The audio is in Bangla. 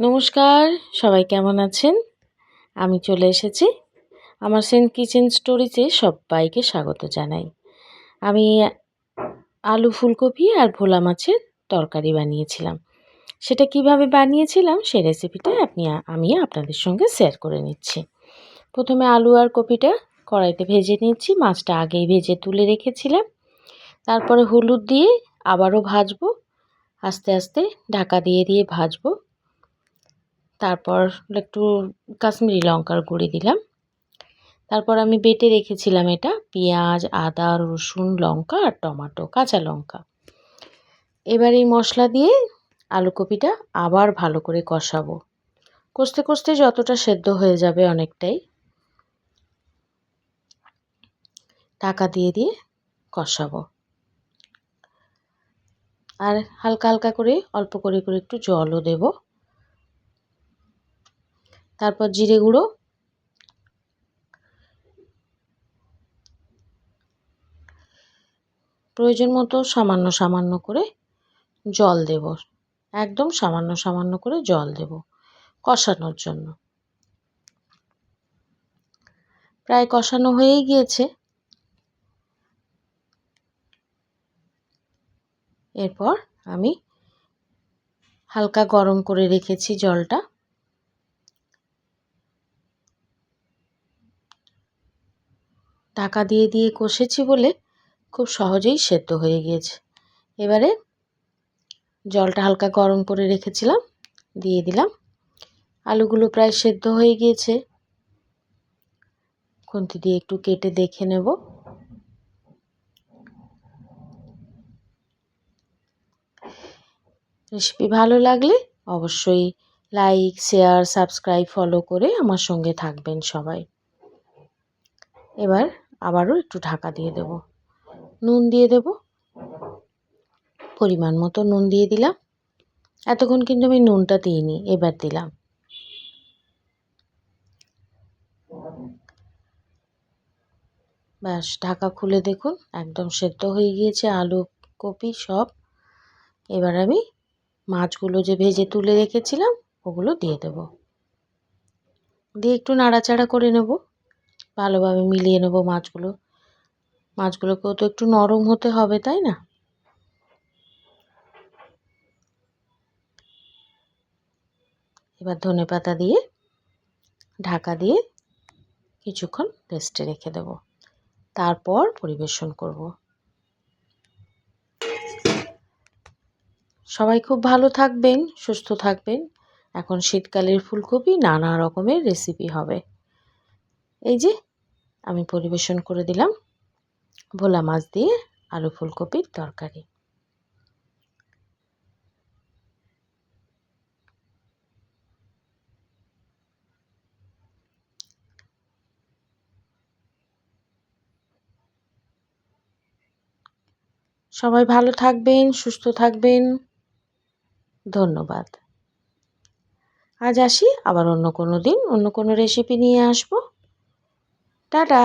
নমস্কার, সবাই কেমন আছেন? আমি চলে এসেছি। আমার সেন্ট কিচেন স্টোরিতে সবাইকে স্বাগত জানাই। আমি আলু ফুলকপি আর ভোলা মাছের তরকারি বানিয়েছিলাম। সেটা কিভাবে বানিয়েছিলাম সেই রেসিপিটা আমি আপনাদের সঙ্গে শেয়ার করে নিচ্ছি। প্রথমে আলু আর কপিটা কড়াইতে ভেজে নিচ্ছি। মাছটা আগেই ভেজে তুলে রেখেছিলাম। তারপরে হলুদ দিয়ে আবারও ভাজবো। আস্তে আস্তে ঢাকা দিয়ে ভাজবো। তারপর একটু কাশ্মীরি লঙ্কার গুঁড়ি দিলাম। তারপর আমি বেটে রেখেছিলাম এটা পেঁয়াজ, আদা, রসুন, লঙ্কা আর টমেটো, কাঁচা লঙ্কা। এবার এই মশলা দিয়ে আলু কপিটা আবার ভালো করে কষাবো। কষতে কষতে যতটা সেদ্ধ হয়ে যাবে অনেকটাই, ঢাকা দিয়ে কষাবো। আর হালকা হালকা করে অল্প করে একটু জলও দেব। তারপর জিরে গুঁড়ো, প্রয়োজন মতো সামান্য করে জল দেব। একদম সামান্য করে জল দেব কষানোর জন্য। প্রায় কষানো হয়েই গিয়েছে। এরপর আমি হালকা গরম করে রেখেছি জলটা। ঢাকা দিয়ে কষেছি বলে খুব সহজেই সেদ্ধ হয়ে গিয়েছে। এবারে জলটা হালকা গরম করে রেখেছিলাম, দিয়ে দিলাম। আলুগুলো প্রায় সেদ্ধ হয়ে গিয়েছে। খুন্তি দিয়ে একটু কেটে দেখে নেব। রেসিপি ভালো লাগলে অবশ্যই লাইক, শেয়ার, সাবস্ক্রাইব, ফলো করে আমার সঙ্গে থাকবেন সবাই। এবার আবারও একটু ঢাকা দিয়ে দেব। নুন দিয়ে দেব, পরিমাণ মতো নুন দিয়ে দিলাম। এতক্ষণ কিন্তু আমি নুনটা দিইনি, এবার দিলাম। ব্যাস, ঢাকা খুলে দেখুন একদম সেদ্ধ হয়ে গিয়েছে আলু, কপি সব। এবার আমি মাছগুলো যে ভেজে তুলে রেখেছিলাম ওগুলো দিয়ে দেব। দিয়ে একটু নাড়াচাড়া করে নেব, ভালোভাবে মিলিয়ে নেব মাছগুলো। মাছগুলোকেও তো একটু নরম হতে হবে, তাই না? এবার ধনেপাতা দিয়ে ঢাকা দিয়ে কিছুক্ষণ রেস্টে রেখে দেব। তারপর পরিবেশন করব। সবাই খুব ভালো থাকবেন, সুস্থ থাকবেন। এখন শীতকালের ফুলকপি নানা রকমের রেসিপি হবে। এই যে আমি পরিবেশন করে দিলাম ভোলা মাছ দিয়ে আলু ফুলকপির তরকারি। সবাই ভালো থাকবেন, সুস্থ থাকবেন। ধন্যবাদ। আজ আসি, আবার অন্য কোনো দিন অন্য কোনো রেসিপি নিয়ে আসবো। টাটা।